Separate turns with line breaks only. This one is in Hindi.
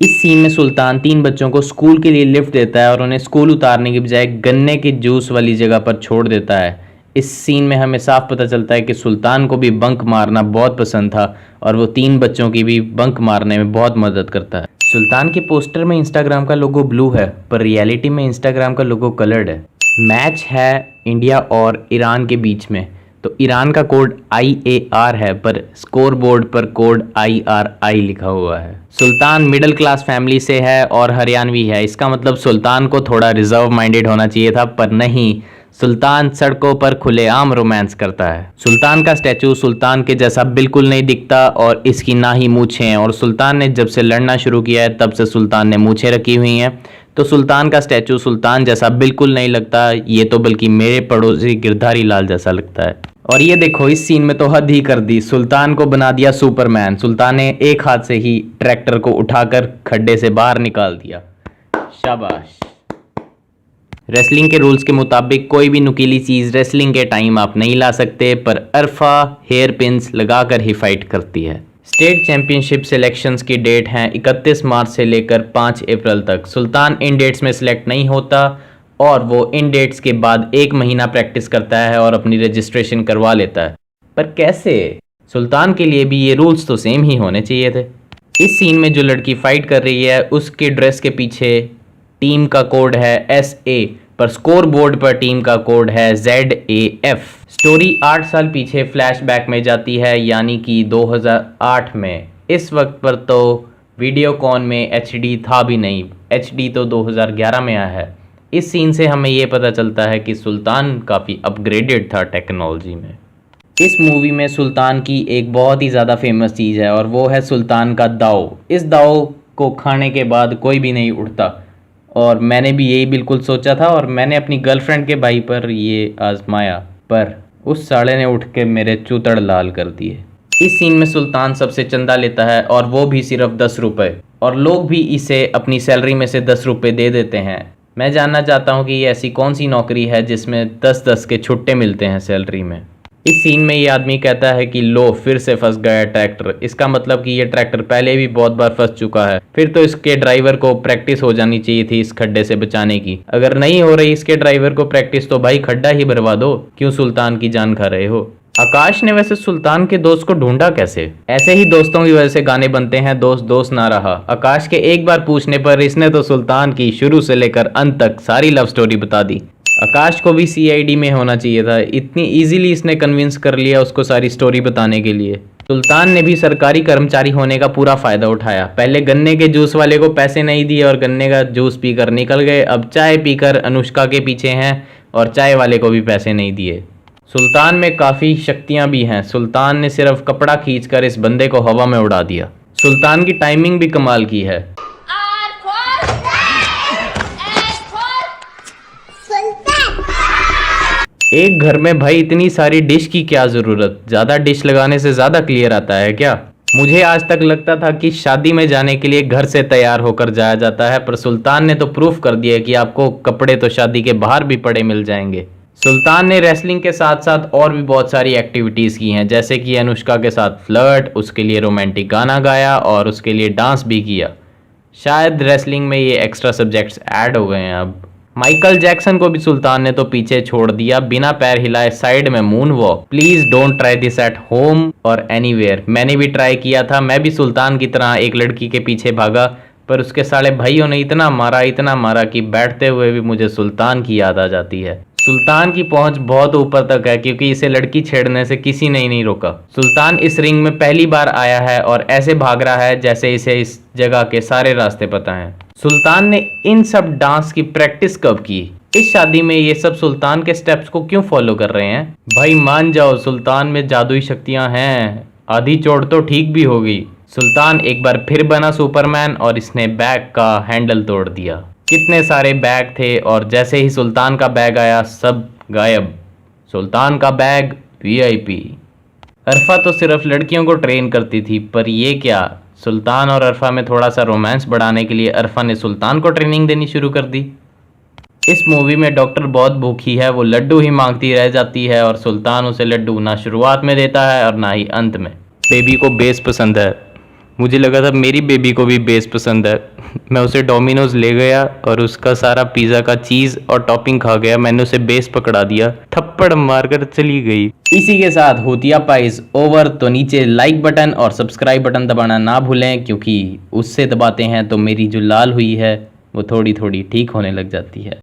इस सीन में सुल्तान 3 बच्चों को स्कूल के लिए लिफ्ट देता है और उन्हें स्कूल उतारने की बजाय गन्ने के जूस वाली जगह पर छोड़ देता है। इस सीन में हमें साफ पता चलता है कि सुल्तान को भी बंक मारना बहुत पसंद था और वो 3 बच्चों की भी बंक मारने में बहुत मदद करता है। सुल्तान के पोस्टर में इंस्टाग्राम का लोगो ब्लू है, पर रियलिटी में इंस्टाग्राम का लोगो कलर्ड है। मैच है इंडिया और ईरान के बीच में, तो ईरान का कोड IAR है, पर स्कोर बोर्ड पर कोड IRI लिखा हुआ है। सुल्तान मिडिल क्लास फैमिली से है और हरियाणवी है। इसका मतलब सुल्तान को थोड़ा रिजर्व माइंडेड होना चाहिए था, पर नहीं, सुल्तान सड़कों पर खुलेआम रोमांस करता है। सुल्तान का स्टैचू सुल्तान के जैसा बिल्कुल नहीं दिखता और इसकी ना ही मूछें हैं, और सुल्तान ने जब से लड़ना शुरू किया है तब से सुल्तान ने मूछें रखी हुई हैं, तो सुल्तान का स्टैचू सुल्तान जैसा बिल्कुल नहीं लगता। ये तो बल्कि मेरे पड़ोसी गिरधारी लाल जैसा लगता है। और ये देखो, इस सीन में तो हद ही कर दी, सुल्तान को बना दिया सुपरमैन। सुल्तान ने एक हाथ से ही ट्रैक्टर को उठाकर खड्डे से बाहर निकाल दिया। शाबाश। रेसलिंग के रूल्स के मुताबिक कोई भी नुकीली चीज रेसलिंग के टाइम आप नहीं ला सकते, पर अरफा हेयर पिन्स लगाकर ही फाइट करती है। स्टेट चैंपियनशिप सिलेक्शंस की डेट हैं 31 मार्च से लेकर 5 अप्रैल तक। सुल्तान इन डेट्स में सिलेक्ट नहीं होता और वो इन डेट्स के बाद 1 महीना प्रैक्टिस करता है और अपनी रजिस्ट्रेशन करवा लेता है। पर कैसे? सुल्तान के लिए भी ये रूल्स तो सेम ही होने चाहिए थे। इस सीन में जो लड़की फाइट कर रही है उसके ड्रेस के पीछे टीम का कोड है SA, पर स्कोर बोर्ड पर टीम का कोड है ZAF। स्टोरी 8 साल पीछे फ्लैशबैक में जाती है, यानी कि 2008 में। इस वक्त पर तो वीडियोकॉन में HD था भी नहीं, HD तो 2011 में आया है। इस सीन से हमें ये पता चलता है कि सुल्तान काफ़ी अपग्रेडेड था टेक्नोलॉजी में। इस मूवी में सुल्तान की एक बहुत ही ज़्यादा फेमस चीज़ है और वो है सुल्तान का दाव। इस दाव को खाने के बाद कोई भी नहीं उठता, और मैंने भी यही बिल्कुल सोचा था और मैंने अपनी गर्लफ्रेंड के भाई पर ये आजमाया, पर उस साले ने उठ के मेरे चूतड़ लाल कर दिए। इस सीन में सुल्तान सबसे चंदा लेता है और वो भी सिर्फ 10 रुपये, और लोग भी इसे अपनी सैलरी में से 10 रुपये दे देते हैं। मैं जानना चाहता हूँ कि ये ऐसी कौन सी नौकरी है जिसमें 10-10 के छुट्टे मिलते हैं सैलरी में। इस सीन में ये आदमी कहता है कि लो फिर से फंस गया ट्रैक्टर। इसका मतलब कि ये ट्रैक्टर पहले भी बहुत बार फंस चुका है। फिर तो इसके ड्राइवर को प्रैक्टिस हो जानी चाहिए थी इस खड्डे से बचाने की। अगर नहीं हो रही इसके ड्राइवर को प्रैक्टिस, तो भाई खड्डा ही भरवा दो, क्यों सुल्तान की जान खा रहे हो। आकाश ने वैसे सुल्तान के दोस्त को ढूंढा कैसे? ऐसे ही दोस्तों की वजह से गाने बनते हैं, दोस्त दोस्त ना रहा। आकाश के एक बार पूछने पर इसने तो सुल्तान की शुरू से लेकर अंत तक सारी लव स्टोरी बता दी। आकाश को भी CID में होना चाहिए था, इतनी इजीली इसने कन्विंस कर लिया उसको सारी स्टोरी बताने के लिए। सुल्तान ने भी सरकारी कर्मचारी होने का पूरा फायदा उठाया। पहले गन्ने के जूस वाले को पैसे नहीं दिए और गन्ने का जूस पीकर निकल गए। अब चाय पीकर अनुष्का के पीछे हैं और चाय वाले को भी पैसे नहीं दिए। सुल्तान में काफ़ी शक्तियां भी हैं। सुल्तान ने सिर्फ कपड़ा खींचकर इस बंदे को हवा में उड़ा दिया। सुल्तान की टाइमिंग भी कमाल की है। एक घर में भाई इतनी सारी डिश की क्या ज़रूरत? ज़्यादा डिश लगाने से ज़्यादा क्लियर आता है क्या? मुझे आज तक लगता था कि शादी में जाने के लिए घर से तैयार होकर जाया जाता है, पर सुल्तान ने तो प्रूफ कर दिया कि आपको कपड़े तो शादी के बाहर भी पड़े मिल जाएंगे। सुल्तान ने रेसलिंग के साथ साथ और भी बहुत सारी एक्टिविटीज़ की हैं, जैसे कि अनुष्का के साथ फ्लर्ट, उसके लिए रोमांटिक गाना गाया और उसके लिए डांस भी किया। शायद रेसलिंग में ये एक्स्ट्रा सब्जेक्ट्स ऐड हो गए हैं अब। माइकल जैक्सन को भी सुल्तान ने तो पीछे छोड़ दिया, बिना पैर हिलाए साइड में moon walk. Please don't try this at home और एनीवेयर। मैंने भी ट्राई किया था, मैं भी सुल्तान की तरह एक लड़की के पीछे भागा, पर उसके साले भाइयों ने इतना मारा कि बैठते हुए भी मुझे सुल्तान की याद आ जाती है। सुल्तान की पहुंच बहुत ऊपर तक है, क्योंकि इसे लड़की छेड़ने से किसी ने ही नहीं रोका। सुल्तान इस रिंग में पहली बार आया है और ऐसे भाग रहा है जैसे इसे इस जगह के सारे रास्ते पता हैं। सुल्तान ने इन सब डांस की प्रैक्टिस कब की? इस शादी में ये सब सुल्तान के स्टेप्स को क्यों फॉलो कर रहे हैं? भाई मान जाओ, सुल्तान में जादुई शक्तियां हैं, आधी चोट तो ठीक भी होगी। सुल्तान एक बार फिर बना सुपरमैन और इसने बैग का हैंडल तोड़ दिया। कितने सारे बैग थे और जैसे ही सुल्तान का बैग आया सब गायब। सुल्तान का बैग VIP। अरफा तो सिर्फ लड़कियों को ट्रेन करती थी, पर ये क्या? सुल्तान और अरफा में थोड़ा सा रोमांस बढ़ाने के लिए अरफा ने सुल्तान को ट्रेनिंग देनी शुरू कर दी। इस मूवी में डॉक्टर बहुत भूखी है, वो लड्डू ही मांगती रह जाती है और सुल्तान उसे लड्डू ना शुरुआत में देता है और ना ही अंत में। बेबी को बेस पसंद है, मुझे लगा था मेरी बेबी को भी बेस पसंद है। मैं उसे डोमिनोज ले गया और उसका सारा पिज़्ज़ा का चीज़ और टॉपिंग खा गया। मैंने उसे बेस पकड़ा दिया, थप्पड़ मारकर चली गई। इसी के साथ होतिया पाइस ओवर। तो नीचे लाइक बटन और सब्सक्राइब बटन दबाना ना भूलें, क्योंकि उससे दबाते हैं तो मेरी जो लाल हुई है वो थोड़ी थोड़ी ठीक होने लग जाती है।